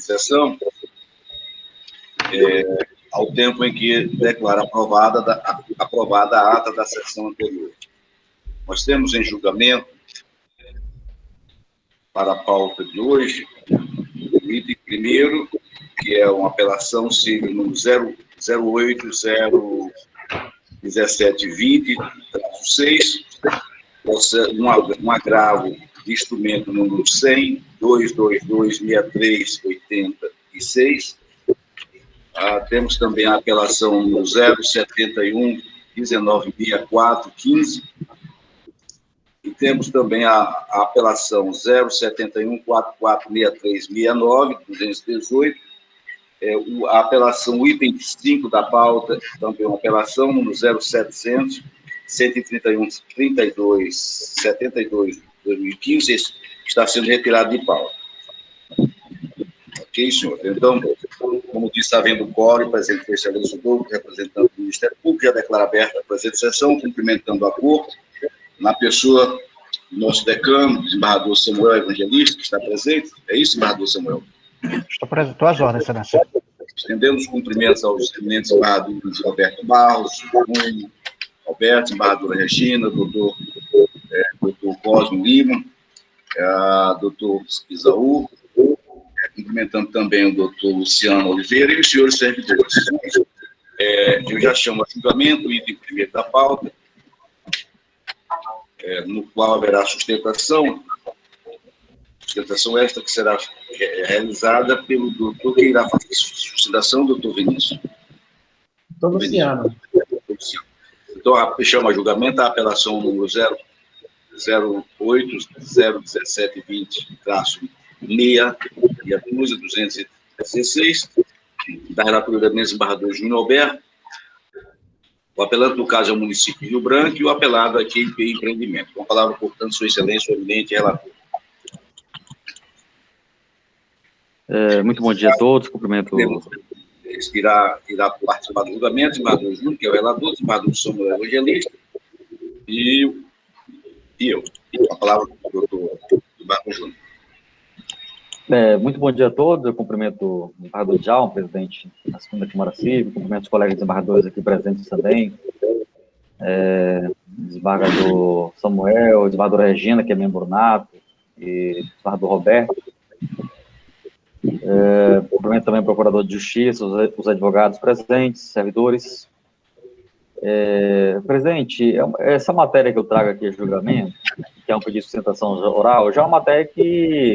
sessão, ao tempo em que declara aprovada a ata da sessão anterior. Nós temos em julgamento, para a pauta de hoje, o item primeiro, que é uma apelação civil número 0801720-6, um agravo de instrumento número 100-222-6386. Temos também a apelação número 071-1964-15. E temos também a apelação 071-446369-218. A apelação item 5 da pauta, também uma apelação número 0700-131-32-72-2015, está sendo retirado de pauta. Ok, senhor? Então, como disse, havendo quórum, o presidente Feixo Douto, representante do Ministério Público, já declara aberta a presente sessão, cumprimentando a corte, na pessoa do nosso decano, desembargador Samuel Evangelista, que está presente. É isso, desembargador Samuel? Estou presente, às ordens, excelência. Estendendo os cumprimentos aos eminentes desembargadores Roberto Barros, Alberto, desembargadora Regina, doutor Cosmo Lima, doutor Isaú, cumprimentando também o doutor Luciano Oliveira e os senhores servidores. Eu já chamo a julgamento, o item primeiro da pauta, no qual haverá sustentação esta que será realizada pelo doutor que irá fazer sustentação, doutor Vinícius. Doutor Luciano. Então, chamo a julgamento a apelação número 0801720-6 e a 216, da relatora da desembargador Júnior Alberto. O apelante, no caso, é o município de Rio Branco, e o apelado aqui é IP Empreendimento. Com a palavra, portanto, sua excelência, o eminente relator. Muito bom dia a todos, cumprimento... Irá participar do julgamento, desembargador Júnior, que é o relator, desembargador Samuel Evangelista, e eu. Com a palavra do doutor desembargador Júnior. Muito bom dia a todos, eu cumprimento o desembargador Djalma, presidente da segunda Câmara Civil, cumprimento os colegas desembargadores aqui presentes também, desembargador Samuel, desembargadora Regina, que é membro nato, e desembargador Roberto. Cumprimento também o procurador de justiça, os advogados presentes, servidores. Presidente, essa matéria que eu trago aqui a julgamento, que é um pedido de sustentação oral, já é uma matéria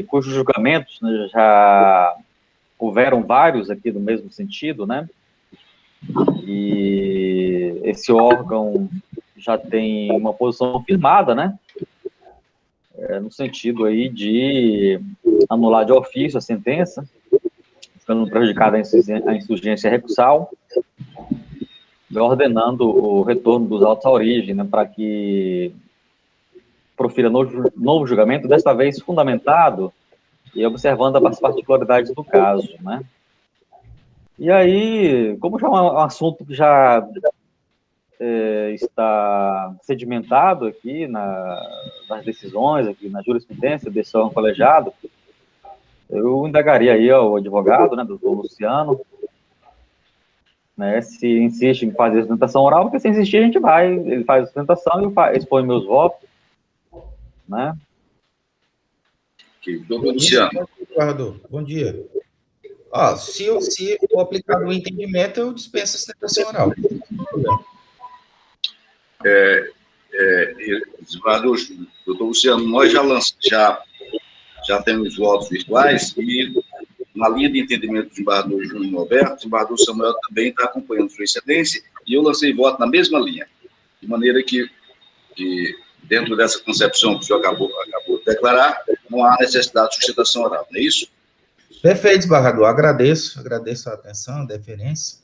cujos julgamentos, né, já houveram vários aqui no mesmo sentido, né? E esse órgão já tem uma posição firmada, né? No sentido aí de anular de ofício a sentença, ficando prejudicada a insurgência recursal, ordenando o retorno dos autos à origem, né, para que profira novo julgamento, desta vez fundamentado e observando as particularidades do caso, né. E aí, como já é um assunto que já está sedimentado aqui nas decisões, aqui na jurisprudência desse órgão colegiado, eu indagaria aí ao advogado, né, doutor Luciano, né, se insiste em fazer a sustentação oral, porque se insistir a gente ele faz a sustentação e expõe meus votos, né. Doutor Luciano. Bom dia. Se for aplicado o entendimento, eu dispenso a sustentação oral. Doutor Luciano, nós já temos votos virtuais e, na linha de entendimento do desembargador Júnior Roberto, o desembargador Samuel também está acompanhando sua excelência, e eu lancei voto na mesma linha, de maneira que dentro dessa concepção que o senhor acabou de declarar, não há necessidade de sustentação oral, não é isso? Perfeito, desembargador. Agradeço a atenção, a deferência.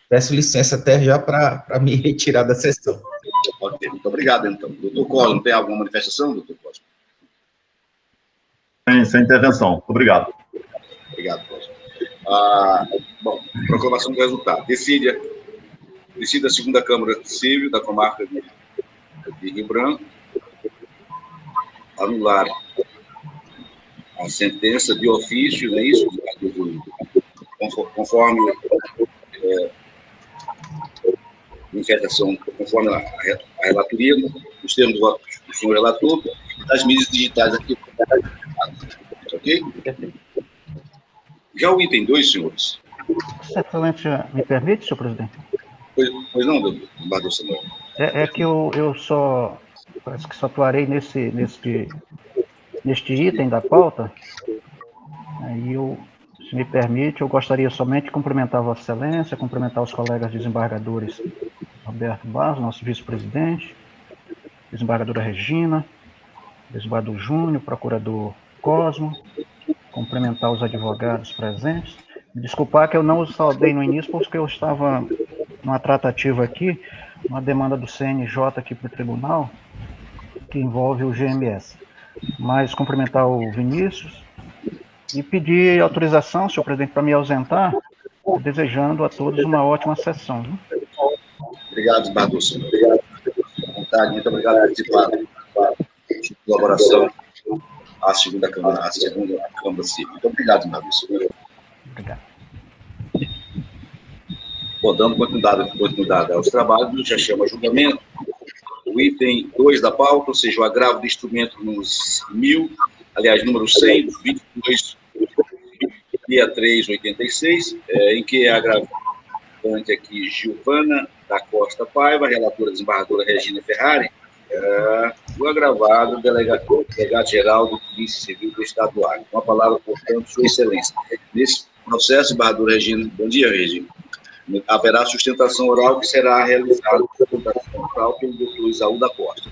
Peço licença até já para me retirar da sessão. Ok, muito obrigado, então. Doutor Cosmo, tem alguma manifestação, doutor Cosmo? Sem intervenção. Obrigado. Obrigado, Cosmo. Bom, proclamação do resultado. Decide a segunda Câmara Civil da comarca de Rio Branco anular a sentença de ofício, não é isso? Conforme conforme a relatoria, os termos do voto do senhor relator, das mídias digitais aqui. Ok? Já o item 2, senhores. Excelência, me permite, senhor presidente? Pois não, doutor Samuel. É que eu parece que só atuarei neste item da pauta. Aí se me permite, eu gostaria somente de cumprimentar Vossa Excelência, cumprimentar os colegas desembargadores Roberto Barros, nosso vice-presidente, desembargadora Regina, desembargador Júnior, procurador Cosmo, cumprimentar os advogados presentes. Me desculpar que eu não os saudei no início, porque eu estava numa tratativa aqui, uma demanda do CNJ aqui para o tribunal, que envolve o GMS. Mas cumprimentar o Vinícius e pedir autorização, senhor presidente, para me ausentar, desejando a todos uma ótima sessão. Obrigado, desembargador. Obrigado. Vontade, muito obrigado por participar de colaboração à segunda Câmara Civil. Muito obrigado, desembargador. Obrigado. Bom, dando continuidade aos trabalhos, já chama julgamento. O item 2 da pauta, ou seja, o agravo do instrumento número 100, 22, dia 386, em que é agravante aqui Gilvana da Costa Paiva, relatora desembargadora Regina Ferrari, o agravado delegado-geral do Polícia Civil do Estado do Acre. Com a palavra, portanto, Sua Excelência. Nesse processo, desembargadora Regina, bom dia, Regina. Haverá sustentação oral que será realizada pelo doutor Isaú da Costa.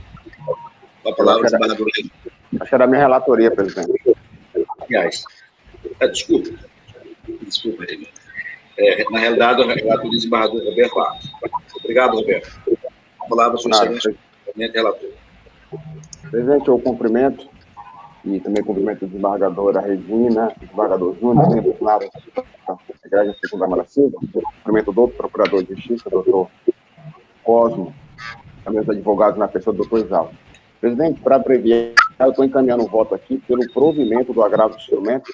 Com a palavra, desembargadora Regina. Acho que era a minha relatoria, presidente. Aliás, desculpa, Regina. Na realidade, o relatoria desembargador Roberto Barros. Obrigado, Roberto. Com a palavra, Sua Excelência, relator. Presidente, eu cumprimento, e também cumprimento a desembargadora Regina, desembargador Júnior, membro plenário da Igreja Segunda Câmara Civil, cumprimento do procurador de Justiça, doutor Cosmo, também os advogados na pessoa do doutor Isaú. Presidente, para abreviar, eu estou encaminhando um voto aqui pelo provimento do agravo do instrumento,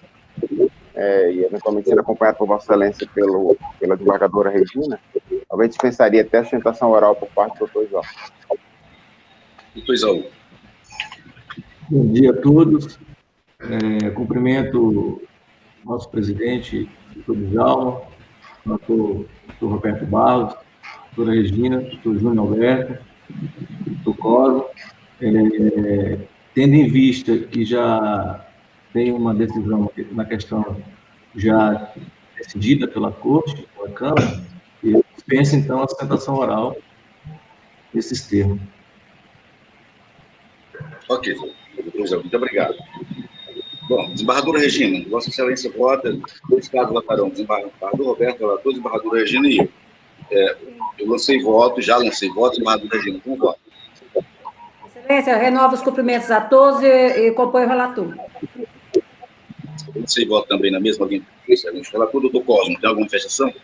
e eventualmente sendo acompanhado por Vossa Excelência pela desembargadora Regina, talvez dispensaria até a sustentação oral por parte do doutor Isaú. Doutor Isaú. Bom dia a todos. Cumprimento o nosso presidente, doutor Djalma, doutor Roberto Barros, doutora Regina, doutor Júnior Alberto, doutor Cosmo, tendo em vista que já tem uma decisão na questão já decidida pela Corte, pela Câmara, e dispensa, então, a sustentação oral desses termos. Ok, doutor, muito obrigado. Bom, desembargadora Regina, Vossa Excelência vota, dois casos votarão, desembargador Roberto, relator, desembargadora Regina e eu. Eu já lancei voto, desembargadora Regina, com voto. Excelência, renova os cumprimentos a todos e compõe o relator. Eu lancei voto também na mesma linha. Excelente. Relator, doutor Cosmo, tem alguma manifestação?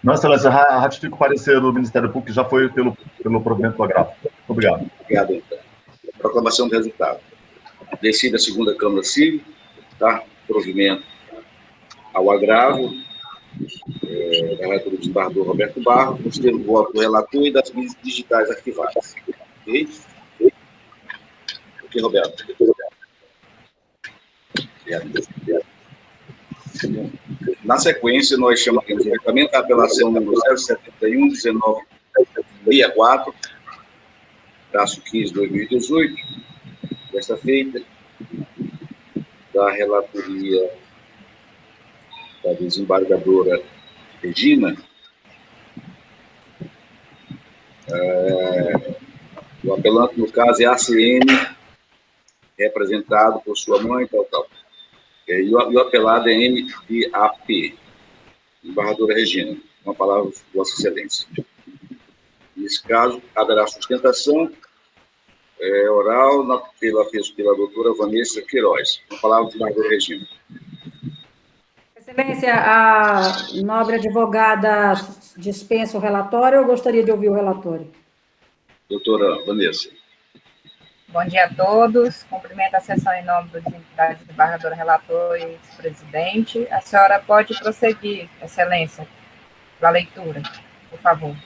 Não, Excelência, ratifico o parecer do Ministério Público, que já foi pelo provimento do agravo. Obrigado. Obrigado, então. Proclamação do resultado. Decide a segunda Câmara Civil, tá? Provimento ao agravo, da relatora do desembargador Roberto Barros, nos termos do voto do relator e das mídias digitais arquivadas. Ok? Ok, Roberto. Na sequência, nós chamaremos diretamente a apelação número 071-1964, traço 15/2018, desta feita, da relatoria da desembargadora Regina, o apelante, no caso, é ACN, representado por sua mãe, tal. E o apelado é MDAP, desembargadora Regina. Uma palavra, Vossa Excelência. Nesse caso, haverá sustentação oral pela doutora Vanessa Queiroz. Uma palavra, desembargadora Regina. Excelência, a nobre advogada dispensa o relatório ou gostaria de ouvir o relatório? Doutora Vanessa. Bom dia a todos. Cumprimento a sessão em nome da desembargadora relator e vice-presidente. A senhora pode prosseguir, Excelência, para a leitura, por favor.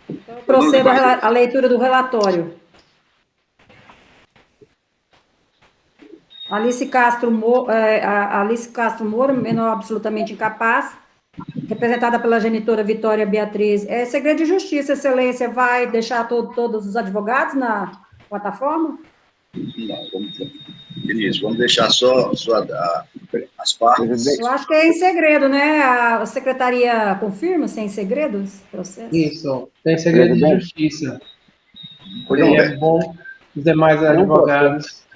Então, eu procedo à leitura do relatório. Alice Castro Moura, menor absolutamente incapaz, representada pela genitora Vitória Beatriz. É segredo de justiça, Excelência, vai deixar todos os advogados na plataforma? Não, vamos deixar só as partes. Eu acho que é em segredo, né? A secretaria confirma se é em segredo esse processo? Isso, tem segredo de justiça. E é bom os demais advogados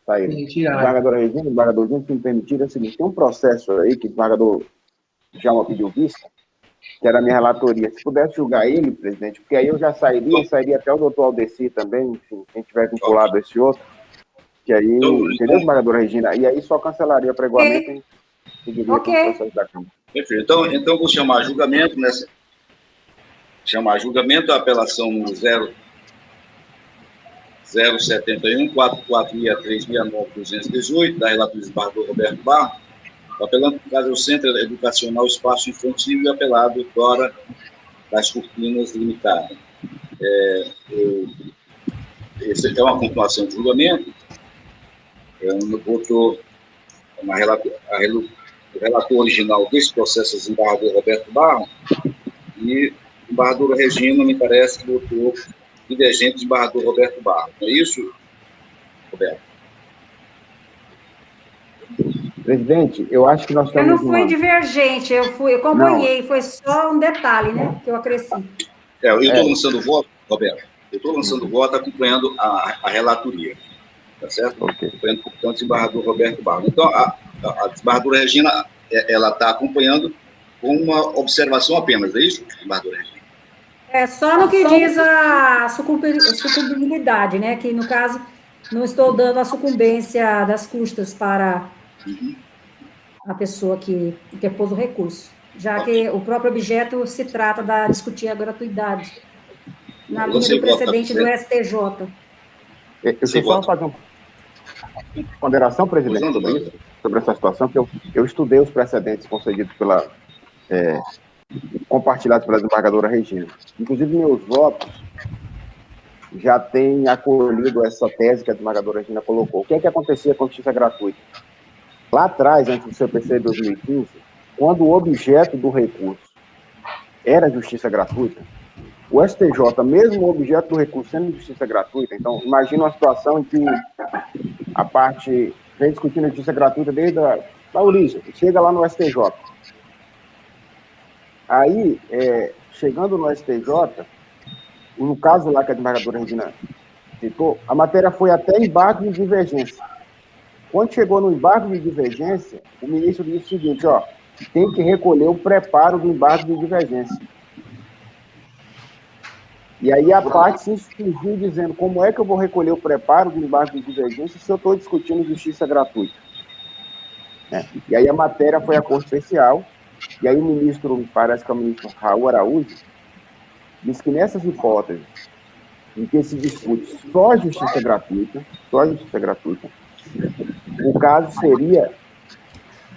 Desembargadora Regina, desembargadorzinho, se me permitir, é o seguinte, tem um processo aí que o desembargador Djalma pediu vista, que era a minha relatoria. Se pudesse julgar ele, presidente, porque aí eu já sairia até o doutor Aldeci também, enfim, quem tiver vinculado a esse outro, que aí, entendeu, desembargadora Regina? E aí só cancelaria o regulamento e seguiria com o processo da Câmara. Perfeito. Então, vou chamar a julgamento a apelação no 071 4463 69 218 da relatora desembargador Roberto Barro, apelando por caso do Centro Educacional Espaço Infantil e apelado fora das Cortinas Limitada. Essa é uma continuação de julgamento. O relator original desse processo é o desembargador Roberto Barro, e a desembargadora Regina, me parece que votou divergente do desembargador Roberto Barro. Não é isso, Roberto? Presidente, eu acho que nós estamos... Eu não fui divergente, eu acompanhei, foi só um detalhe, né, que eu acresci. Eu estou lançando o voto, Roberto, acompanhando a relatoria, tá certo? Acompanhando, portanto, o desembargador Roberto Barro. Então, a desembargadora Regina, ela está acompanhando com uma observação apenas, é isso, desembargadora Regina? Só no que diz a sucumbibilidade, né, que, no caso, não estou dando a sucumbência das custas para a pessoa que interpôs o recurso, já que o próprio objeto se trata da discutir a gratuidade, na linha do precedente do STJ. Eu só fazer uma ponderação, presidente, sobre essa situação, que eu estudei os precedentes concedidos compartilhados pela desembargadora Regina. Inclusive, meus votos já têm acolhido essa tese que a desembargadora Regina colocou. O que é que acontecia com a justiça gratuita? Lá atrás, antes do CPC de 2015, quando o objeto do recurso era justiça gratuita, o STJ, mesmo o objeto do recurso sendo justiça gratuita, então, imagina uma situação em que a parte vem discutindo a justiça gratuita desde a origem, chega lá no STJ. Aí, chegando no STJ, no caso lá que a desembargadora Regina citou, a matéria foi até embargo de divergência. Quando chegou no embargo de divergência, o ministro disse o seguinte, tem que recolher o preparo do embargo de divergência. E aí a parte se insurgiu dizendo, como é que eu vou recolher o preparo do embargo de divergência se eu estou discutindo justiça gratuita? E aí a matéria foi à Corte Especial, e aí o ministro, me parece que é o ministro Raul Araújo, disse que nessas hipóteses em que se discute só justiça gratuita, o caso seria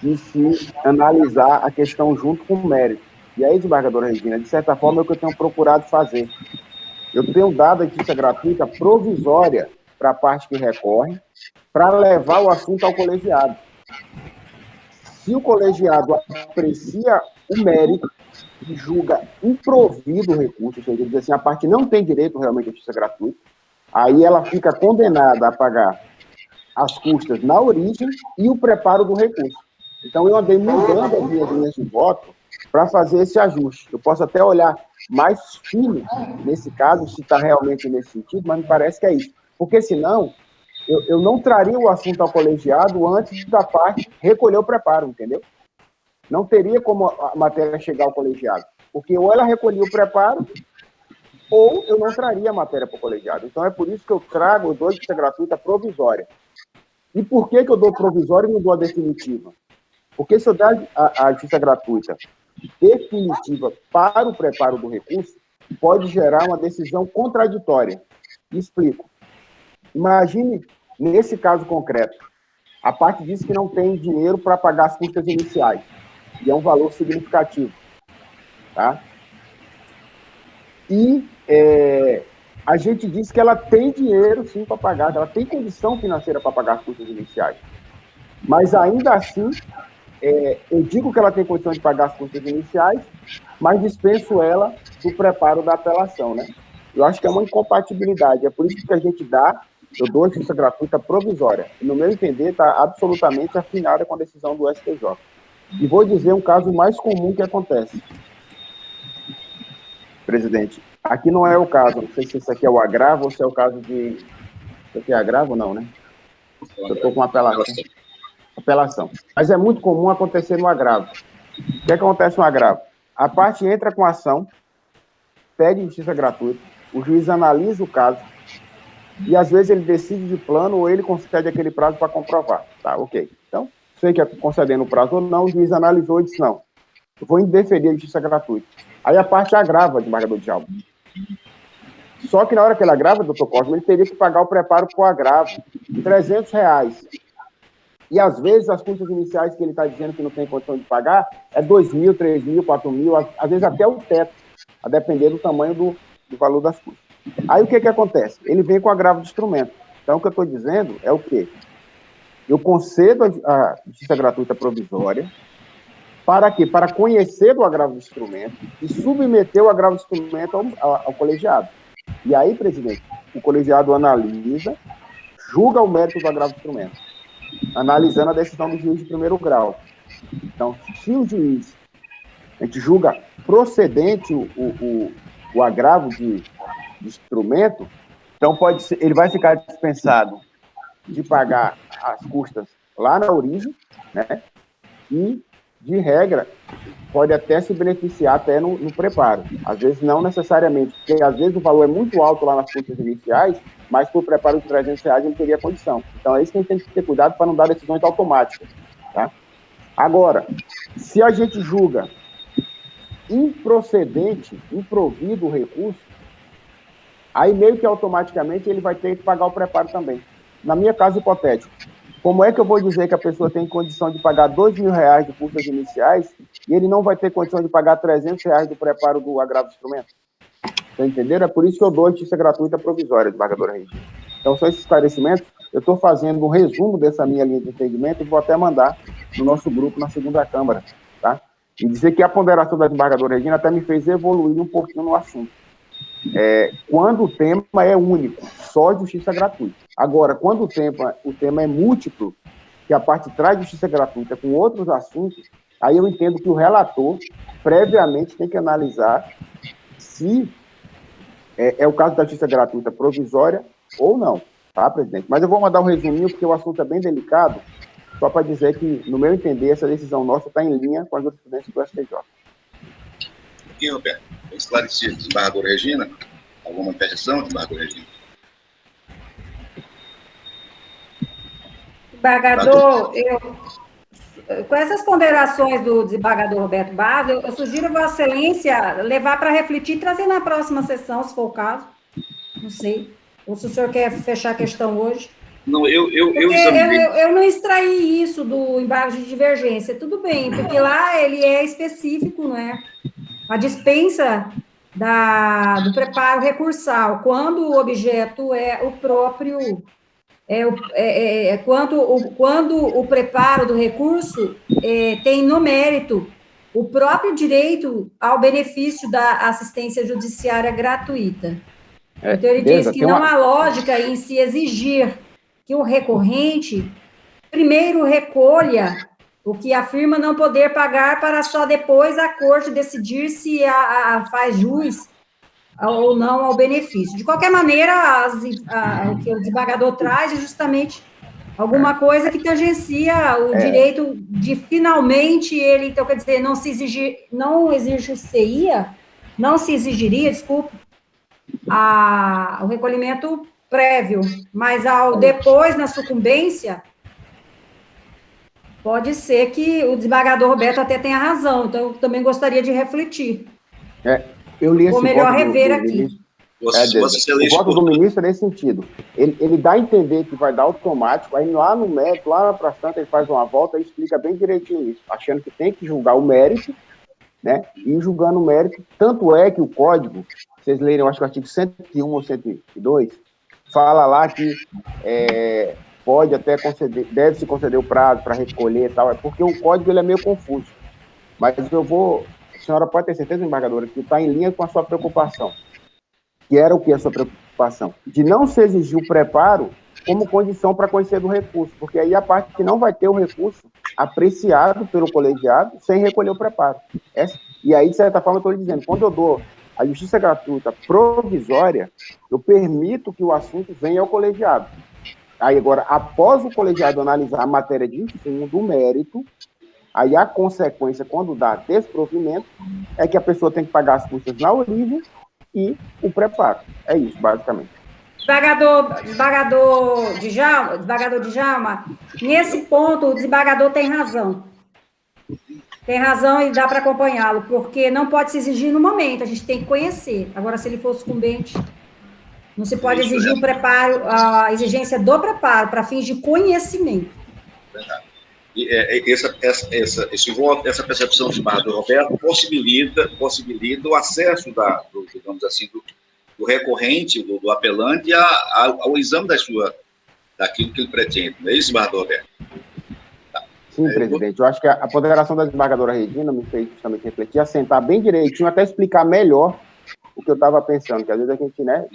de se analisar a questão junto com o mérito. E aí, desembargadora Regina, de certa forma é o que eu tenho procurado fazer. Eu tenho dado a justiça gratuita provisória para a parte que recorre, para levar o assunto ao colegiado. Se o colegiado aprecia o mérito e julga improvido o recurso, ou seja, diz assim, a parte não tem direito realmente à justiça gratuita, aí ela fica condenada a pagar as custas na origem e o preparo do recurso. Então, eu andei mudando as minhas linhas de voto para fazer esse ajuste. Eu posso até olhar mais fino nesse caso, se está realmente nesse sentido, mas me parece que é isso. Porque, senão, eu não traria o assunto ao colegiado antes da parte recolher o preparo, entendeu? Não teria como a matéria chegar ao colegiado. Porque ou ela recolhia o preparo, ou eu não traria a matéria para o colegiado. Então, é por isso que eu trago, eu dou a justiça gratuita provisória. E por que eu dou provisória e não dou a definitiva? Porque se eu der a justiça gratuita definitiva para o preparo do recurso, pode gerar uma decisão contraditória. Explico. Imagine, nesse caso concreto, a parte diz que não tem dinheiro para pagar as custas iniciais, e é um valor significativo. Tá? E a gente diz que ela tem dinheiro, sim, para pagar, ela tem condição financeira para pagar as custas iniciais. Mas, ainda assim, eu digo que ela tem condição de pagar as custas iniciais, mas dispenso ela do preparo da apelação, né? Eu acho que é uma incompatibilidade, é por isso que a gente eu dou a justiça gratuita provisória. E, no meu entender, está absolutamente afinada com a decisão do STJ. E vou dizer um caso mais comum que acontece. Presidente, aqui não é o caso, não sei se isso aqui é o agravo ou se é o caso de... Isso aqui é agravo ou não, né? Eu estou com apelação. Mas é muito comum acontecer no agravo. O que acontece no agravo? A parte entra com a ação, pede justiça gratuita, o juiz analisa o caso, e às vezes ele decide de plano ou ele concede aquele prazo para comprovar. Tá, ok. Então, sei que é concedendo o prazo ou não, o juiz analisou e disse, não, eu vou indeferir a justiça gratuita. Aí a parte agrava, desembargador Djalma. Só que na hora que ele agrava, doutor Cosmo, ele teria que pagar o preparo para o agravo, R$300. E às vezes as custas iniciais que ele está dizendo que não tem condição de pagar é 2.000, 3.000, 4.000, às vezes até o teto, a depender do tamanho do valor das custas. Aí o que acontece? Ele vem com agravo de instrumento. Então o que eu estou dizendo é o quê? Eu concedo a justiça gratuita provisória. Para quê? Para conhecer do agravo de instrumento e submeter o agravo de instrumento ao colegiado. E aí, presidente, o colegiado analisa, julga o mérito do agravo de instrumento, analisando a decisão do juiz de primeiro grau. Então, se o juiz, a gente julga procedente o agravo de instrumento, então ele vai ficar dispensado de pagar as custas lá na origem, né? E, de regra, pode até se beneficiar até no preparo. Às vezes não necessariamente, porque às vezes o valor é muito alto lá nas custas iniciais, mas por preparo de R$300 ele teria condição. Então é isso que a gente tem que ter cuidado para não dar decisões automáticas. Tá? Agora, se a gente julga improcedente, improvido o recurso, aí meio que automaticamente ele vai ter que pagar o preparo também. Na minha casa hipotética, como é que eu vou dizer que a pessoa tem condição de pagar R$2.000 de custas iniciais e ele não vai ter condição de pagar R$300 do preparo do agravo de instrumento? Tá entendendo? É por isso que eu dou a justiça gratuita provisória, desembargadora Regina. Então, são esses esclarecimentos. Eu estou fazendo um resumo dessa minha linha de entendimento e vou até mandar no nosso grupo na segunda Câmara, tá? E dizer que a ponderação da desembargadora Regina até me fez evoluir um pouquinho no assunto. Quando o tema é único, só justiça gratuita. Agora, quando o tema é múltiplo, que a parte traz justiça gratuita com outros assuntos, aí eu entendo que o relator, previamente, tem que analisar se é o caso da justiça gratuita provisória ou não, tá, presidente? Mas eu vou mandar um resuminho, porque o assunto é bem delicado, só para dizer que, no meu entender, essa decisão nossa está em linha com a jurisprudência do STJ. Aqui, Roberto, esclarecido, desembargadora Regina, alguma interjeição, desembargadora Regina? Desembargador, com essas ponderações do desembargador Roberto Barros, eu sugiro a Vossa Excelência levar para refletir e trazer na próxima sessão, se for o caso. Não sei. Ou se o senhor quer fechar a questão hoje. Não, eu não extraí isso do embargo de divergência. Tudo bem, porque lá ele é específico, não é? A dispensa do preparo recursal, quando o objeto é o próprio... quando o preparo do recurso tem no mérito o próprio direito ao benefício da assistência judiciária gratuita. Então, ele diz que não há lógica em se exigir que o recorrente primeiro recolha o que afirma não poder pagar para só depois a corte decidir se faz jus ou não ao benefício. De qualquer maneira, o que o desembargador traz é justamente alguma coisa que tangencia o direito de finalmente ele, então, quer dizer, não se exigiria, desculpa, o recolhimento prévio, mas depois, na sucumbência, pode ser que o desembargador Roberto até tenha razão, então eu também gostaria de refletir. Eu li esse Ou melhor voto rever do aqui. ministro. O voto do ministro é nesse sentido. Ele dá a entender que vai dar automático, aí lá no mérito, lá para tanto, ele faz uma volta e explica bem direitinho isso, achando que tem que julgar o mérito, né? E julgando o mérito, tanto é que o código, vocês lerem, eu acho que o artigo 101 ou 102, fala lá que pode até conceder, deve-se conceder o prazo para recolher e tal, é porque o código ele é meio confuso. Mas a senhora pode ter certeza, embargadora, que está em linha com a sua preocupação. Que era o que a sua preocupação? De não se exigir o preparo como condição para conhecer do recurso, porque aí a parte que não vai ter o recurso apreciado pelo colegiado sem recolher o preparo. E aí, de certa forma, eu estou lhe dizendo, quando eu dou a justiça gratuita provisória, eu permito que o assunto venha ao colegiado. Aí, agora, após o colegiado analisar a matéria de fundo, o mérito, aí a consequência, quando dá desprovimento, é que a pessoa tem que pagar as custas na origem e o preparo. É isso, basicamente. Desembargador Djalma, nesse ponto o desembargador tem razão. Tem razão e dá para acompanhá-lo, porque não pode se exigir no momento, a gente tem que conhecer. Agora, se ele for sucumbente, não se pode exigir o preparo, a exigência do preparo para fins de conhecimento. Verdade. E esse voto, essa percepção do desembargador Roberto possibilita o acesso digamos assim, do recorrente, do apelante ao exame daquilo que ele pretende. Não é isso, desembargador Roberto? Tá. Sim, presidente. Eu acho que a ponderação da desembargadora Regina me fez justamente refletir, assentar bem direitinho, até explicar melhor o que eu estava pensando, que às vezes a gente, né,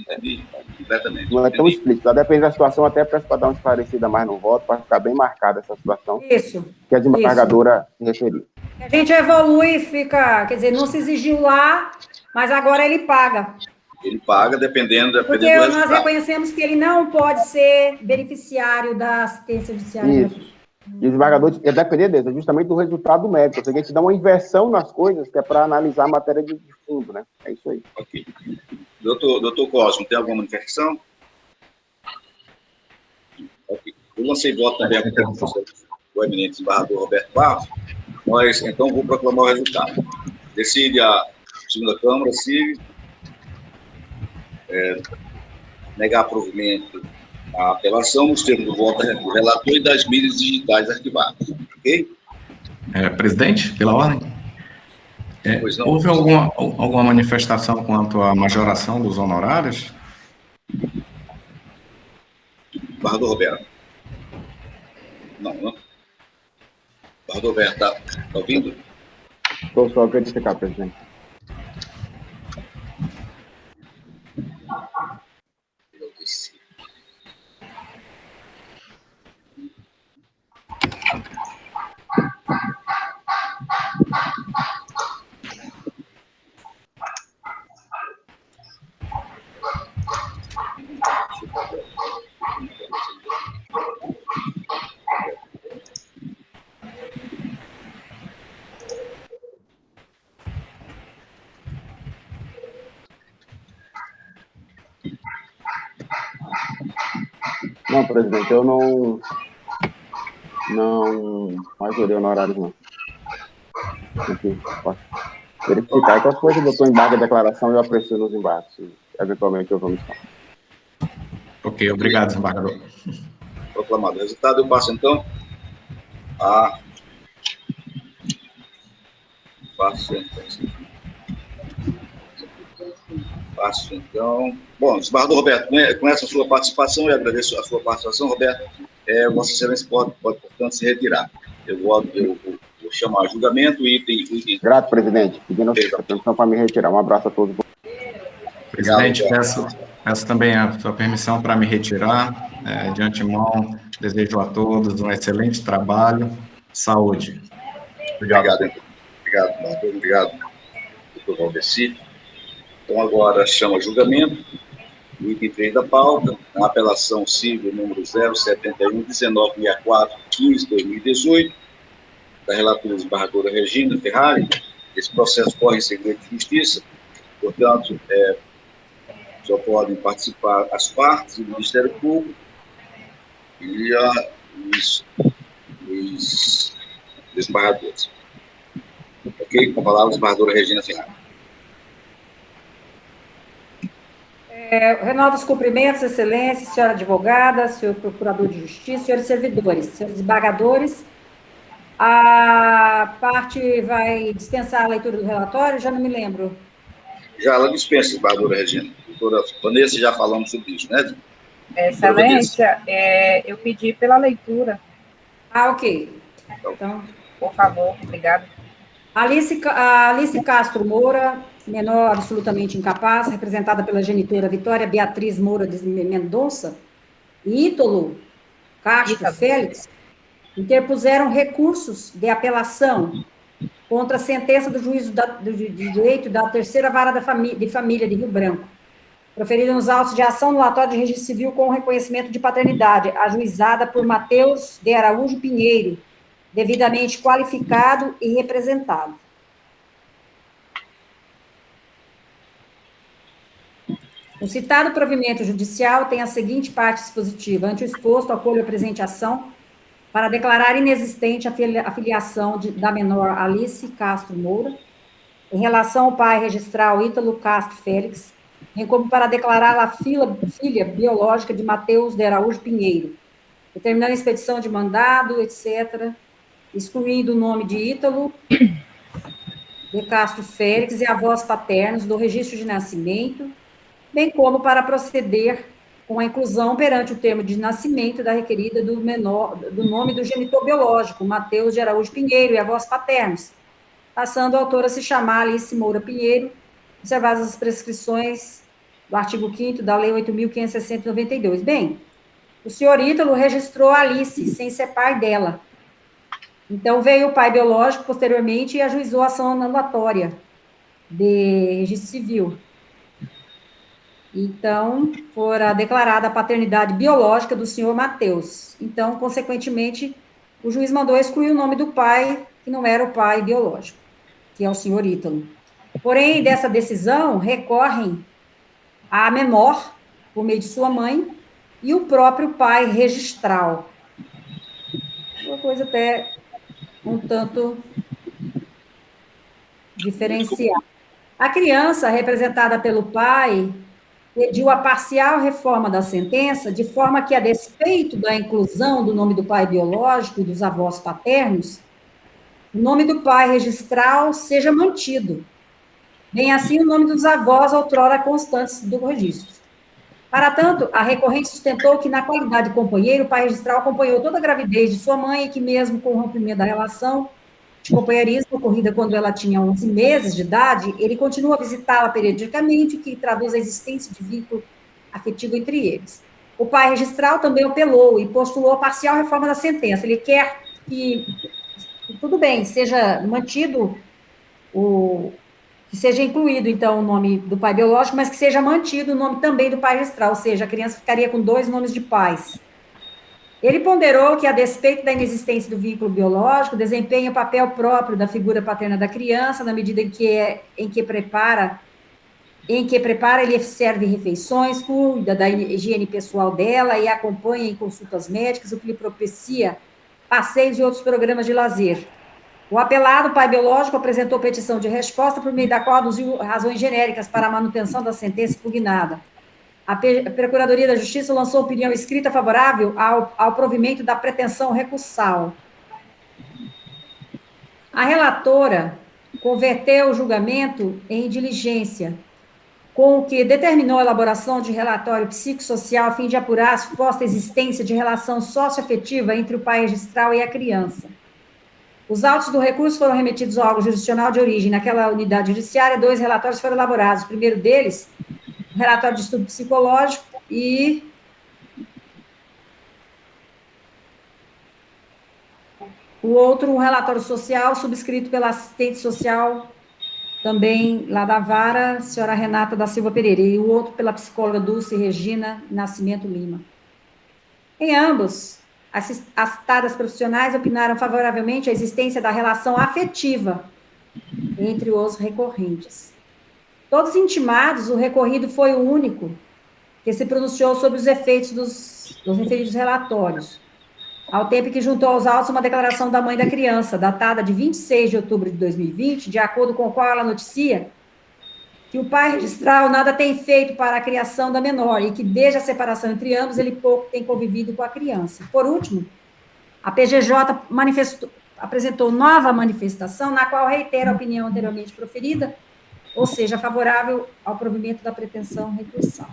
não é tão explícito. Depende da situação, até para dar uma esclarecida mais no voto, para ficar bem marcada essa situação que a desembargadora se referiu. A gente evolui e fica, quer dizer, não se exigiu lá, mas agora ele paga. Ele paga dependendo do Porque nós reconhecemos que ele não pode ser beneficiário da assistência judiciária. Isso. E o desembargador é depender dele, justamente do resultado do mérito. Ou seja, a gente dá uma inversão nas coisas, que é para analisar a matéria de fundo, né? É isso aí. Ok. Doutor Cosmo, tem alguma manifestação? Ok. Eu lancei voto também o eminente desembargador Roberto Barros. Nós, então, vou proclamar o resultado. Decide a segunda Câmara, negar provimento à apelação nos termos do voto do relator e das mídias digitais arquivadas. Ok? Presidente, pela ordem. Houve alguma manifestação quanto à majoração dos honorários? Desembargador Roberto. Não. Desembargador Roberto, está ouvindo? Estou só verificar, presidente. Não, presidente, eu não majorei honorários, não. Aqui, posso verificar. Qualquer coisa, o doutor embarga a declaração, eu aprecio nos embargos. Eventualmente, eu vou me estar. Ok, obrigado, desembargador. Proclamado o resultado, eu passo, então, a... Passo, então... Bom, desembargador Roberto, com essa sua participação, eu agradeço a sua participação, Roberto, Vossa Excelência pode, portanto, se retirar. Eu vou chamar a julgamento o item... Grato, presidente. Pedindo atenção para me retirar. Um abraço a todos. Presidente, peço também a sua permissão para me retirar. De antemão, desejo a todos um excelente trabalho. Saúde. Obrigado, doutor Valdeci. Então, agora chama julgamento, o item 3 da pauta, a apelação civil número 071-1964-15-2018, da relatora desembargadora Regina Ferrari. Esse processo corre em segredo de justiça, portanto, só podem participar as partes do Ministério Público e os desembargadores. Ok? Com a palavra, a desembargadora Regina Ferrari. Renovo os cumprimentos, excelência, senhora advogada, senhor procurador de justiça, senhores servidores, senhores desembargadores. A parte vai dispensar a leitura do relatório? Já não me lembro. Já, ela dispensa, desembargadora Regina. Doutora Vanessa, já falamos sobre isso, né? Excelência, eu pedi pela leitura. Ok. Então, por favor, obrigada. Alice Castro Moura, menor absolutamente incapaz, representada pela genitora Vitória Beatriz Moura de Mendonça, e Ítalo Castro Félix, interpuseram recursos de apelação contra a sentença do juízo de direito da terceira vara de família de Rio Branco, proferida nos autos de ação no relatório de registro civil com reconhecimento de paternidade, ajuizada por Matheus de Araújo Pinheiro, devidamente qualificado e representado. O citado provimento judicial tem a seguinte parte dispositiva: ante o exposto, acolho a presente ação para declarar inexistente a filiação da menor Alice Castro Moura, em relação ao pai registral Ítalo Castro Félix, bem como para declarar a filha biológica de Matheus de Araújo Pinheiro, determinando a expedição de mandado, etc., excluindo o nome de Ítalo de Castro Félix e avós paternos do registro de nascimento, bem como para proceder com a inclusão perante o termo de nascimento da requerida do nome do genitor biológico, Matheus de Araújo Pinheiro, e avós paternos, passando a autora a se chamar Alice Moura Pinheiro, observadas as prescrições do artigo 5º da Lei 8.560/92. Bem, o senhor Ítalo registrou a Alice, sem ser pai dela. Então, veio o pai biológico, posteriormente, e ajuizou a ação anulatória de registro civil. Então, fora declarada a paternidade biológica do senhor Matheus. Então, consequentemente, o juiz mandou excluir o nome do pai, que não era o pai biológico, que é o senhor Ítalo. Porém, dessa decisão, recorrem a menor, por meio de sua mãe, e o próprio pai registral. Uma coisa até um tanto diferenciada. A criança, representada pelo pai, pediu a parcial reforma da sentença, de forma que, a despeito da inclusão do nome do pai biológico e dos avós paternos, o nome do pai registral seja mantido, bem assim o nome dos avós outrora constantes do registro. Para tanto, a recorrente sustentou que, na qualidade de companheiro, o pai registral acompanhou toda a gravidez de sua mãe e que, mesmo com o rompimento da relação de companheirismo ocorrida quando ela tinha 11 meses de idade, ele continua a visitá-la periodicamente, o que traduz a existência de vínculo afetivo entre eles. O pai registral também apelou e postulou a parcial reforma da sentença. Ele quer que tudo bem, seja mantido que seja incluído, então, o nome do pai biológico, mas que seja mantido o nome também do pai registral, ou seja, a criança ficaria com 2 nomes de pais. Ele ponderou que, a despeito da inexistência do vínculo biológico, desempenha o papel próprio da figura paterna da criança, na medida em que prepara, ele serve refeições, cuida da higiene pessoal dela e acompanha em consultas médicas, o que lhe propicia passeios e outros programas de lazer. O apelado, pai biológico, apresentou petição de resposta, por meio da qual aduziu razões genéricas para a manutenção da sentença impugnada. A Procuradoria da Justiça lançou opinião escrita favorável ao provimento da pretensão recursal. A relatora converteu o julgamento em diligência, com o que determinou a elaboração de relatório psicossocial a fim de apurar a suposta existência de relação socioafetiva entre o pai registral e a criança. Os autos do recurso foram remetidos ao órgão jurisdicional de origem. Naquela unidade judiciária, 2 relatórios foram elaborados. O primeiro deles, o relatório de estudo psicológico, e o outro, um relatório social, subscrito pela assistente social, também lá da vara, senhora Renata da Silva Pereira, e o outro pela psicóloga Dulce Regina Nascimento Lima. Em ambos, as citadas profissionais opinaram favoravelmente a existência da relação afetiva entre os recorrentes. Todos intimados, o recorrido foi o único que se pronunciou sobre os efeitos dos referidos relatórios, ao tempo que juntou aos autos uma declaração da mãe da criança, datada de 26 de outubro de 2020, de acordo com a qual ela noticia que o pai registral nada tem feito para a criação da menor e que, desde a separação entre ambos, ele pouco tem convivido com a criança. Por último, a PGJ apresentou nova manifestação, na qual reitera a opinião anteriormente proferida, ou seja, favorável ao provimento da pretensão recursal.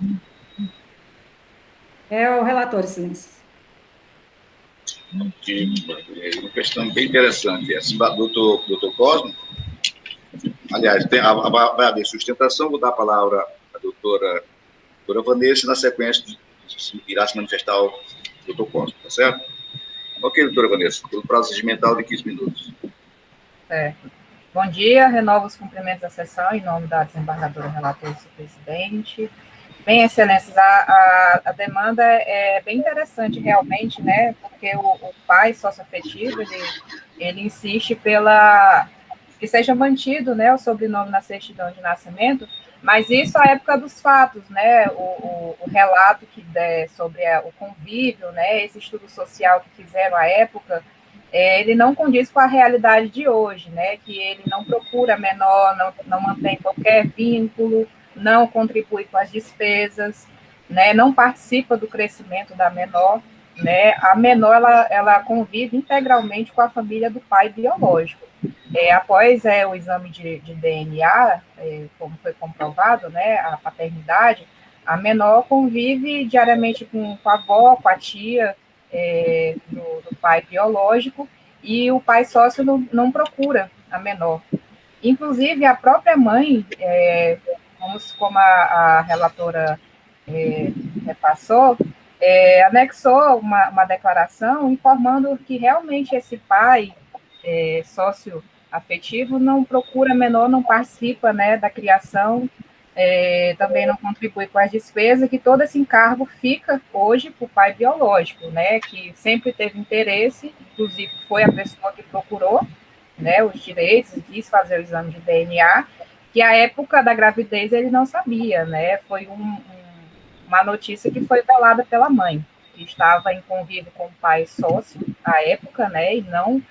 É o relator, excelência. Uma questão bem interessante essa. Doutor Cosmo, aliás, vai haver sustentação, vou dar a palavra à doutora Vanessa, e na sequência irá se manifestar o doutor Cosmo, tá certo? Ok, doutora Vanessa, pelo prazo regimental de 15 minutos. Bom dia, renovo os cumprimentos da sessão em nome da desembargadora relatora e presidente. Bem, excelências, a demanda é bem interessante realmente, né, porque o pai socioafetivo, ele insiste que seja mantido, né, o sobrenome na certidão de nascimento, mas isso à época dos fatos, né, o relato que der sobre o convívio, né, esse estudo social que fizeram à época, ele não condiz com a realidade de hoje, né, que ele não procura menor, não mantém qualquer vínculo, não contribui com as despesas, né, não participa do crescimento da menor, né, a menor, ela convive integralmente com a família do pai biológico. Após o exame de DNA, como foi comprovado, né, a paternidade, a menor convive diariamente com a avó, com a tia do pai biológico, e o pai sócio não procura a menor. Inclusive, a própria mãe, como a relatora repassou, anexou uma declaração informando que realmente esse pai sócio afetivo não procura menor, não participa, né, da criação, também não contribui com as despesas, que todo esse encargo fica hoje para o pai biológico, né, que sempre teve interesse, inclusive foi a pessoa que procurou, né, os direitos, quis fazer o exame de DNA, que à época da gravidez ele não sabia, né, foi uma notícia que foi velada pela mãe, que estava em convívio com o pai sócio à época, né, e não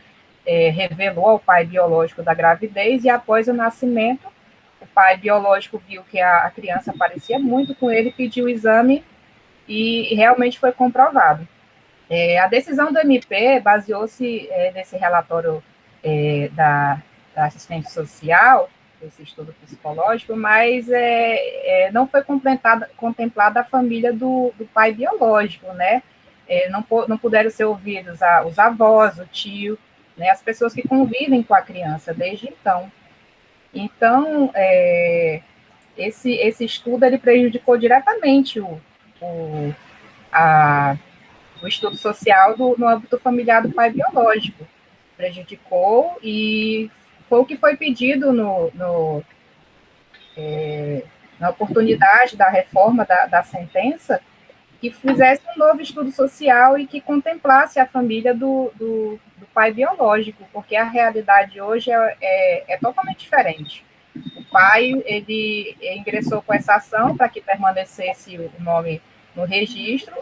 revelou ao pai biológico da gravidez, e após o nascimento, o pai biológico viu que a criança parecia muito com ele, pediu o exame e realmente foi comprovado. A decisão do MP baseou-se nesse relatório da assistente social, esse estudo psicológico, mas não foi contemplada a família do pai biológico, né? Não puderam ser ouvidos os avós, o tio, né, as pessoas que convivem com a criança desde então. Então, esse estudo ele prejudicou diretamente o estudo social no âmbito familiar do pai biológico. Prejudicou, e foi o que foi pedido na oportunidade da reforma da sentença, que fizesse um novo estudo social e que contemplasse a família do pai biológico, porque a realidade hoje é totalmente diferente. O pai, ele ingressou com essa ação para que permanecesse o nome no registro,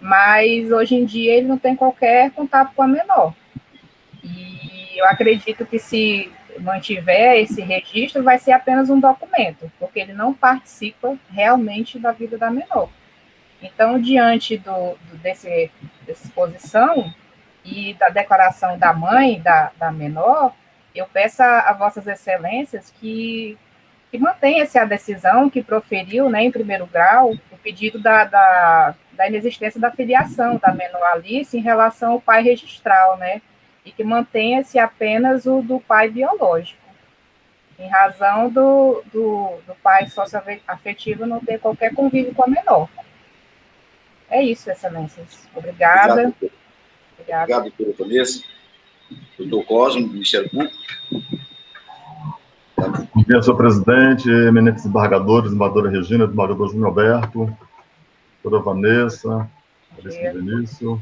mas hoje em dia ele não tem qualquer contato com a menor. E eu acredito que se mantiver esse registro, vai ser apenas um documento, porque ele não participa realmente da vida da menor. Então, diante dessa exposição e da declaração da mãe da menor, eu peço a vossas excelências que mantenha-se a decisão que proferiu, né, em primeiro grau, o pedido da inexistência da filiação da menor Alice em relação ao pai registral, né, e que mantenha-se apenas o do pai biológico, em razão do pai socioafetivo não ter qualquer convívio com a menor. É isso, excelências. Obrigada. Obrigado, doutora Vanessa. Doutor Cosmo, do Ministério Público. Bom dia, senhor presidente, eminentes desembargadores, desembargadora Regina, desembargador Júnior Alberto, doutora Vanessa, Vinícius.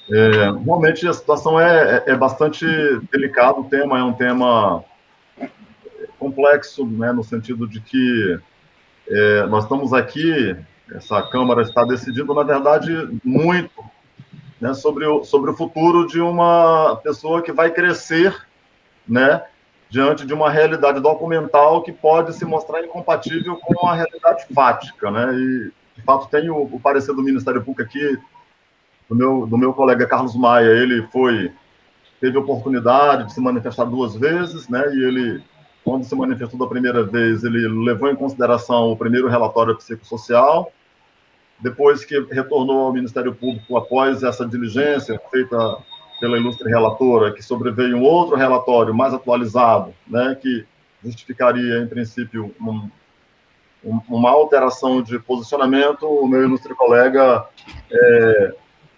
Realmente a situação é bastante delicada, o tema é um tema complexo, né, no sentido de que nós estamos aqui, essa Câmara está decidindo, na verdade, muito, né, sobre o futuro de uma pessoa que vai crescer, né, diante de uma realidade documental que pode se mostrar incompatível com a realidade fática, né? E, de fato, tem o parecer do Ministério Público aqui, do meu colega Carlos Maia. Ele teve oportunidade de se manifestar 2 vezes, né? E ele, quando se manifestou da primeira vez, ele levou em consideração o primeiro relatório psicossocial. Depois que retornou ao Ministério Público, após essa diligência feita pela ilustre relatora, que sobreveio um outro relatório mais atualizado, né, que justificaria, em princípio, uma alteração de posicionamento, o meu ilustre colega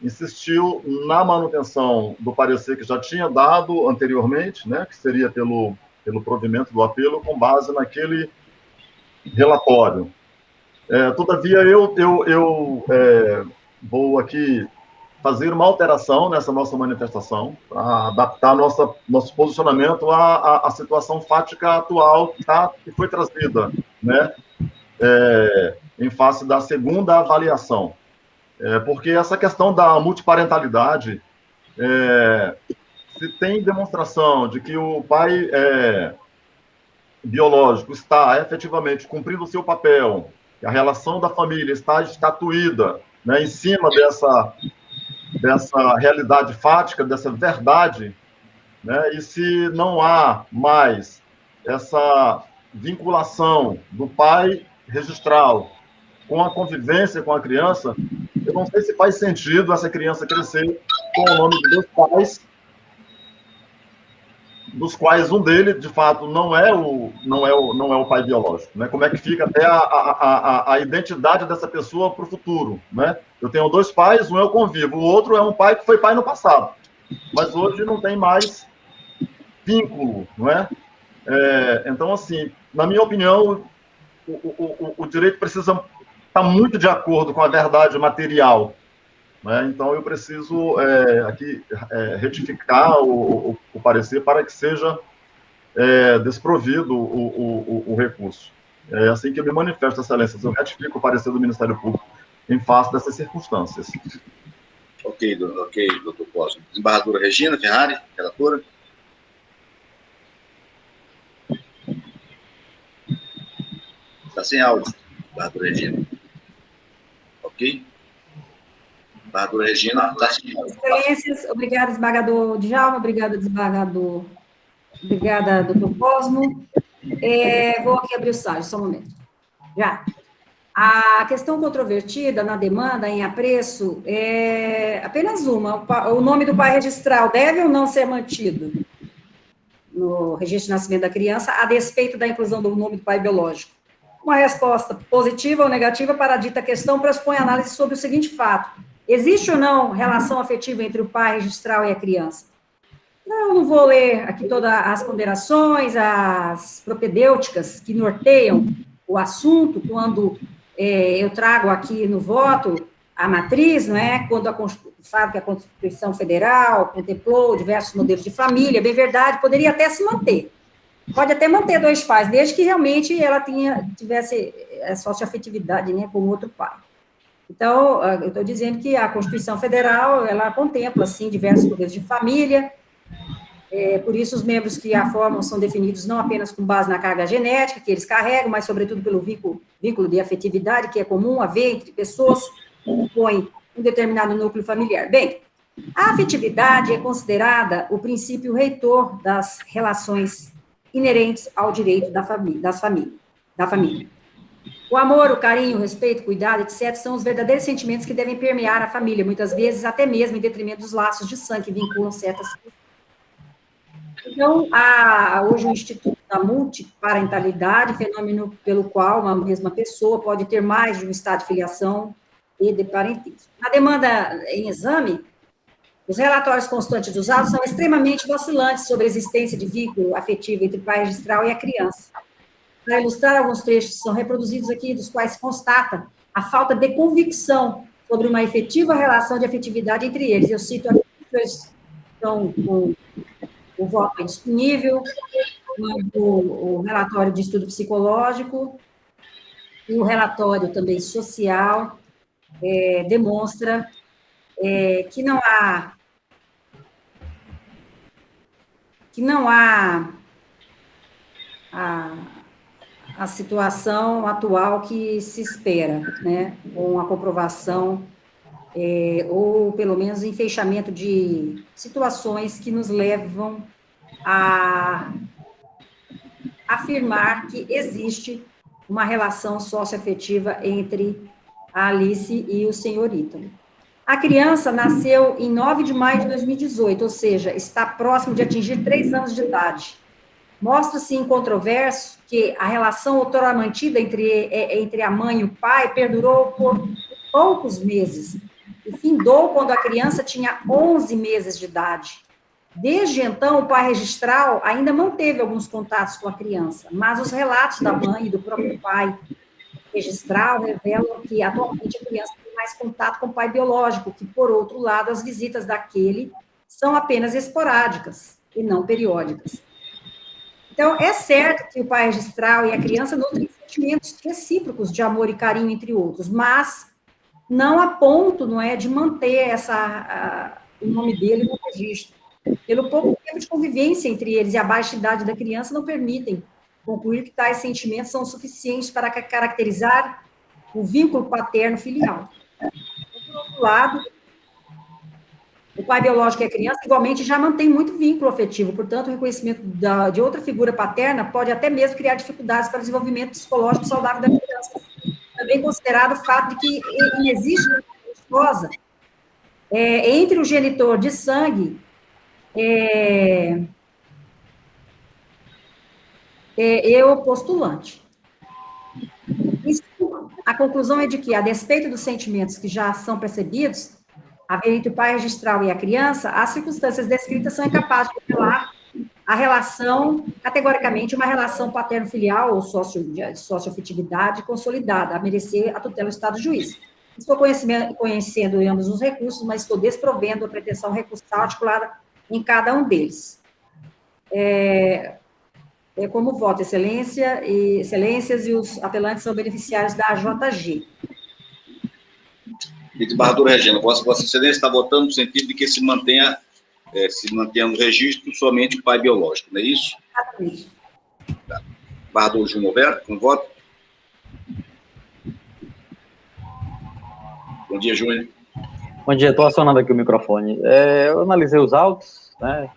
insistiu na manutenção do parecer que já tinha dado anteriormente, né, que seria pelo provimento do apelo, com base naquele relatório. Todavia, eu vou aqui fazer uma alteração nessa nossa manifestação, para adaptar nosso posicionamento à situação fática atual que foi trazida, né, em face da segunda avaliação. Porque essa questão da multiparentalidade, se tem demonstração de que o pai biológico está efetivamente cumprindo o seu papel, que a relação da família está estatuída, né, em cima dessa realidade fática, dessa verdade, né, e se não há mais essa vinculação do pai registral com a convivência com a criança, eu não sei se faz sentido essa criança crescer com o nome de 2 pais, dos quais um deles, de fato, não é o pai biológico, né? Como é que fica até a identidade dessa pessoa para o futuro, né? Eu tenho 2 pais, um eu convivo, o outro é um pai que foi pai no passado, mas hoje não tem mais vínculo, não é? Então, assim, na minha opinião, o direito precisa estar muito de acordo com a verdade material, né? Então, eu preciso aqui retificar o parecer para que seja desprovido o recurso. É assim que eu me manifesto, Excelência. Eu retifico o parecer do Ministério Público em face dessas circunstâncias. Ok, doutor Cosmo. Desembargadora Regina Ferrari, relatora. Está sem áudio, desembargadora Regina. Ok? Desembargadora Regina, está sem áudio. Excelências, obrigada, desembargador Djalma, obrigada, desembargador. Obrigada, doutor Cosmo. Vou aqui abrir o site, só um momento. Já. A questão controvertida na demanda em apreço é apenas uma. O nome do pai registral deve ou não ser mantido no registro de nascimento da criança, a despeito da inclusão do nome do pai biológico? Uma resposta positiva ou negativa para a dita questão pressupõe análise sobre o seguinte fato: existe ou não relação afetiva entre o pai registral e a criança? Não vou ler aqui todas as ponderações, as propedêuticas que norteiam o assunto, quando eu trago aqui no voto a matriz, não é? Quando sabe que a Constituição Federal contemplou diversos modelos de família, bem verdade, poderia até se manter. Pode até manter 2 pais, desde que realmente ela tivesse socioafetividade, né, com o outro pai. Então, eu estou dizendo que a Constituição Federal, ela contempla, assim, diversos modelos de família. Por isso, os membros que a formam são definidos não apenas com base na carga genética que eles carregam, mas, sobretudo, pelo vínculo de afetividade que é comum haver entre pessoas que compõem um determinado núcleo familiar. Bem, a afetividade é considerada o princípio reitor das relações inerentes ao direito da família. O amor, o carinho, o respeito, o cuidado, etc., são os verdadeiros sentimentos que devem permear a família, muitas vezes até mesmo em detrimento dos laços de sangue que vinculam certas pessoas. Então, há hoje o Instituto da Multiparentalidade, fenômeno pelo qual uma mesma pessoa pode ter mais de um estado de filiação e de parentismo. Na demanda em exame, os relatórios constantes usados são extremamente vacilantes sobre a existência de vínculo afetivo entre o pai registral e a criança. Para ilustrar alguns trechos que são reproduzidos aqui, dos quais se constata a falta de convicção sobre uma efetiva relação de afetividade entre eles. Eu cito aqui que eles estão com o voto disponível, o relatório de estudo psicológico e o relatório também social demonstra que não há a situação atual que se espera, né, com a comprovação, ou pelo menos em fechamento de situações que nos levam a afirmar que existe uma relação socioafetiva entre a Alice e o senhor Ítalo. A criança nasceu em 9 de maio de 2018, ou seja, está próximo de atingir 3 anos de idade. Mostra-se incontroverso que a relação outrora mantida entre a mãe e o pai perdurou por poucos meses e findou quando a criança tinha 11 meses de idade. Desde então, o pai registral ainda manteve alguns contatos com a criança, mas os relatos da mãe e do próprio pai registral revelam que, atualmente, a criança tem mais contato com o pai biológico, que, por outro lado, as visitas daquele são apenas esporádicas e não periódicas. Então, é certo que o pai registral e a criança nutrem sentimentos recíprocos de amor e carinho, entre outros, mas não a ponto, não é, de manter o nome dele no registro. Pelo pouco tempo de convivência entre eles e a baixa idade da criança não permitem concluir que tais sentimentos são suficientes para caracterizar o vínculo paterno-filial. Por outro lado, o pai biológico e a criança, igualmente, já mantém muito vínculo afetivo, portanto, o reconhecimento de outra figura paterna pode até mesmo criar dificuldades para o desenvolvimento psicológico saudável da criança. Também considerado o fato de que existe uma esposa entre o genitor de sangue e o postulante. A conclusão é de que, a despeito dos sentimentos que já são percebidos, entre o pai registral e a criança, as circunstâncias descritas são incapazes de revelar a relação, categoricamente, uma relação paterno-filial ou socioafetividade consolidada, a merecer a tutela do Estado juiz. Estou conhecendo ambos os recursos, mas estou desprovendo a pretensão recursal articulada em cada um deles. Como voto, excelências e os apelantes são beneficiários da AJG. Desembargadora Regina, Vossa Excelência está votando no sentido de que se mantenha no registro somente o pai biológico, não é isso? Exatamente. Tá. Desembargador Júnior Alberto, com voto. Bom dia, Júnior. Bom dia, estou acionando aqui o microfone. Eu analisei os autos, né,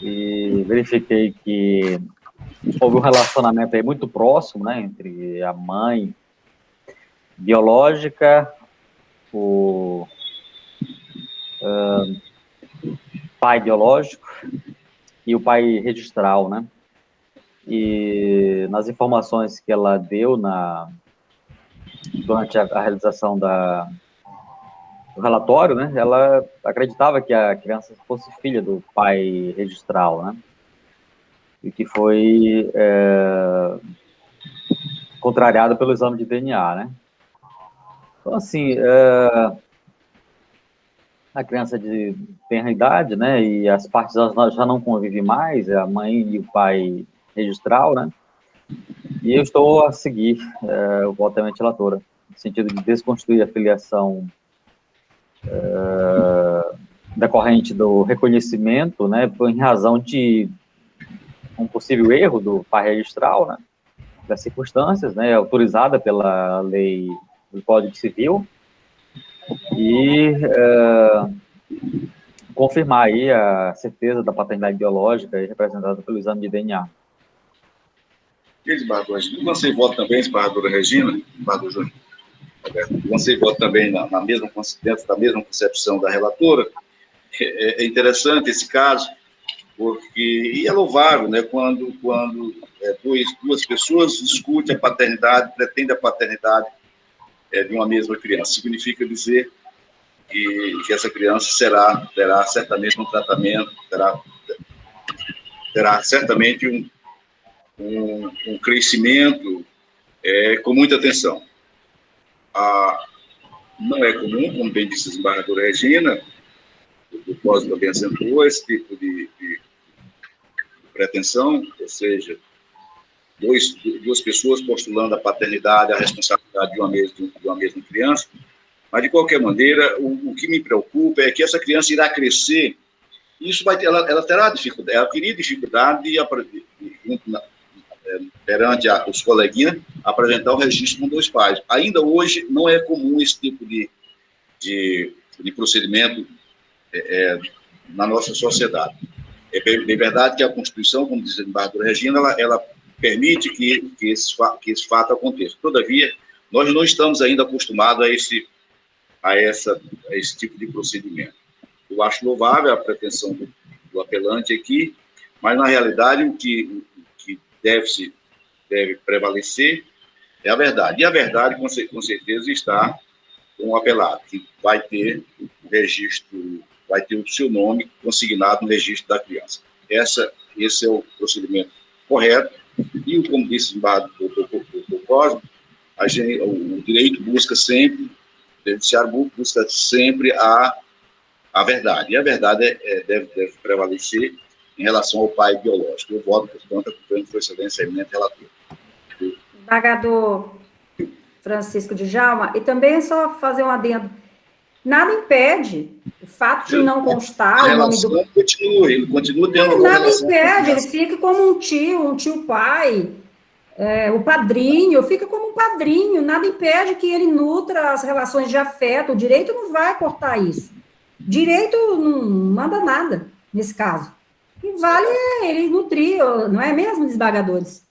e verifiquei que houve um relacionamento aí muito próximo, né, entre a mãe biológica, o pai biológico e o pai registral, né? E nas informações que ela deu durante a realização do relatório, né? Ela acreditava que a criança fosse filha do pai registral, né? E que foi contrariada pelo exame de DNA, né? Então, assim, a criança de tenra idade, né, e as partes já não convivem mais, a mãe e o pai registral, né, e eu estou a seguir o voto da minha relatora, no sentido de desconstruir a filiação decorrente do reconhecimento, né, em razão de um possível erro do pai registral, né, das circunstâncias, né, autorizada pela lei do Código Civil, e confirmar aí a certeza da paternidade biológica representada pelo exame de DNA. Você vota também, desembargadora Regina, desembargador Júnior, você vota também na mesma concepção da relatora. É interessante esse caso, porque é louvável, né, quando duas pessoas discutem a paternidade, pretendem a paternidade de uma mesma criança. Significa dizer que essa criança terá certamente um tratamento, terá certamente um crescimento com muita atenção. Não é comum, como bem disse a desembargadora Regina, o Cosmo também acentuou esse tipo de pretensão, ou seja, duas pessoas postulando a paternidade, a responsabilidade de uma mesma criança, mas, de qualquer maneira, o que me preocupa é que essa criança irá crescer, e isso ela terá dificuldade, ela teria dificuldade perante os coleguinhas, apresentar o registro com 2 pais. Ainda hoje não é comum esse tipo de procedimento na nossa sociedade. É bem verdade que a Constituição, como diz a desembargadora Regina, ela permite que esse fato aconteça. Todavia, nós não estamos ainda acostumados a esse tipo de procedimento. Eu acho louvável a pretensão do apelante aqui, mas, na realidade, o que deve prevalecer é a verdade. E a verdade, com certeza, está com o apelado, que vai ter registro, vai ter o seu nome consignado no registro da criança. Esse é o procedimento correto. E, como disse o Dr. Cosmo, o direito busca sempre, o judiciário busca sempre a verdade. E a verdade deve prevalecer em relação ao pai biológico. Eu voto, portanto, acompanhando Sua Excelência, eminente relator. Desembargador Francisco Djalma, e também só fazer um adendo. Nada impede o fato de não constar o nome do... Ele continua tendo... Nada impede, ele fica como um tio pai, o padrinho, fica como um padrinho, nada impede que ele nutra as relações de afeto, o direito não vai cortar isso. Direito não manda nada, nesse caso. O que vale é ele nutrir, não é mesmo, desembargadores?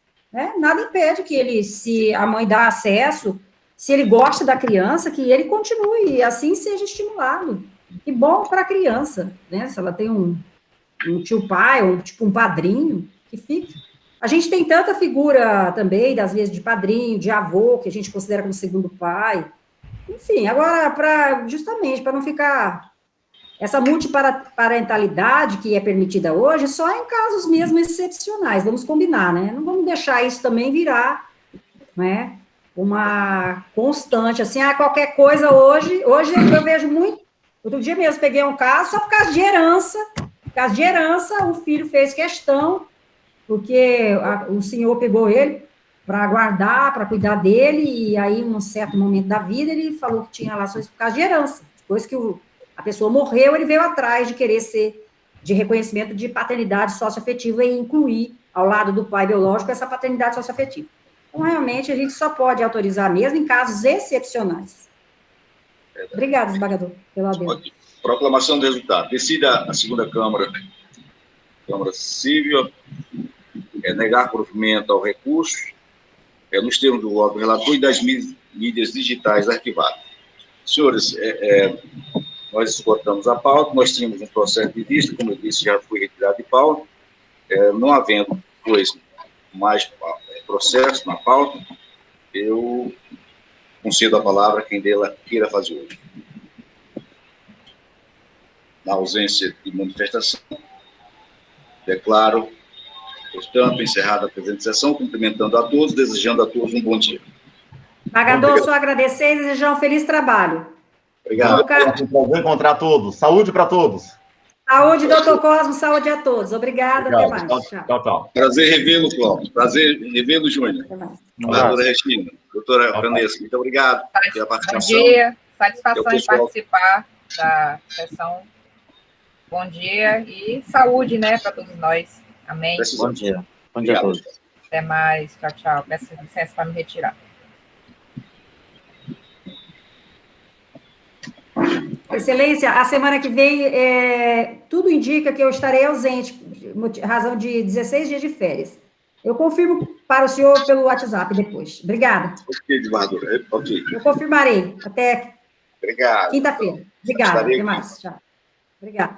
Nada impede que ele, se a mãe dá acesso, se ele gosta da criança, que ele continue, e assim seja estimulado. E bom para a criança, né? Se ela tem um tio pai, ou tipo um padrinho, que fique. A gente tem tanta figura também, às vezes, de padrinho, de avô, que a gente considera como segundo pai. Enfim, agora, justamente, para não ficar... Essa multiparentalidade que é permitida hoje, só em casos mesmo excepcionais, vamos combinar, né? Não vamos deixar isso também virar, né, uma constante, assim, qualquer coisa hoje eu vejo muito, outro dia mesmo peguei um caso, só por causa de herança, o filho fez questão, porque o senhor pegou ele para guardar, para cuidar dele, e aí, em um certo momento da vida, ele falou que tinha relações por causa de herança, depois que a pessoa morreu, ele veio atrás de querer ser de reconhecimento de paternidade socioafetiva e incluir, ao lado do pai biológico, essa paternidade socioafetiva. Então, realmente, a gente só pode autorizar mesmo em casos excepcionais. Obrigada, desembargador, pelo adendo. Proclamação do resultado. Decida a segunda Câmara Civil negar provimento ao recurso nos termos do voto do relator e das mídias digitais arquivadas. Senhores, nós esgotamos a pauta, nós tínhamos um processo de vista, como eu disse, já foi retirado de pauta, não havendo, pois, mais processo na pauta, eu concedo a palavra a quem dela queira fazer hoje. Na ausência de manifestação, declaro, portanto, encerrada a presente sessão, cumprimentando a todos, desejando a todos um bom dia. Desembargador, só agradecer e desejar um feliz trabalho. Obrigado. Prazer encontrar todos. Saúde para todos. Saúde, doutor Cosmo, saúde a todos. Obrigada, até mais. Tchau. Prazer revê-lo, Cláudio. Prazer revê-lo, Júnior. Doutora Regina, doutora Vanessa, muito obrigado pela participação. Bom dia, satisfação em participar da sessão. Bom dia e saúde, né, para todos nós. Amém. Bom dia. Bom dia a todos. Até mais. Tchau. Peço licença para me retirar. Excelência, a semana que vem, tudo indica que eu estarei ausente, por razão de 16 dias de férias. Eu confirmo para o senhor pelo WhatsApp depois. Obrigada. Ok, desembargador. Ok. Eu confirmarei até quinta-feira. Obrigada. Até mais. Tchau. Obrigada.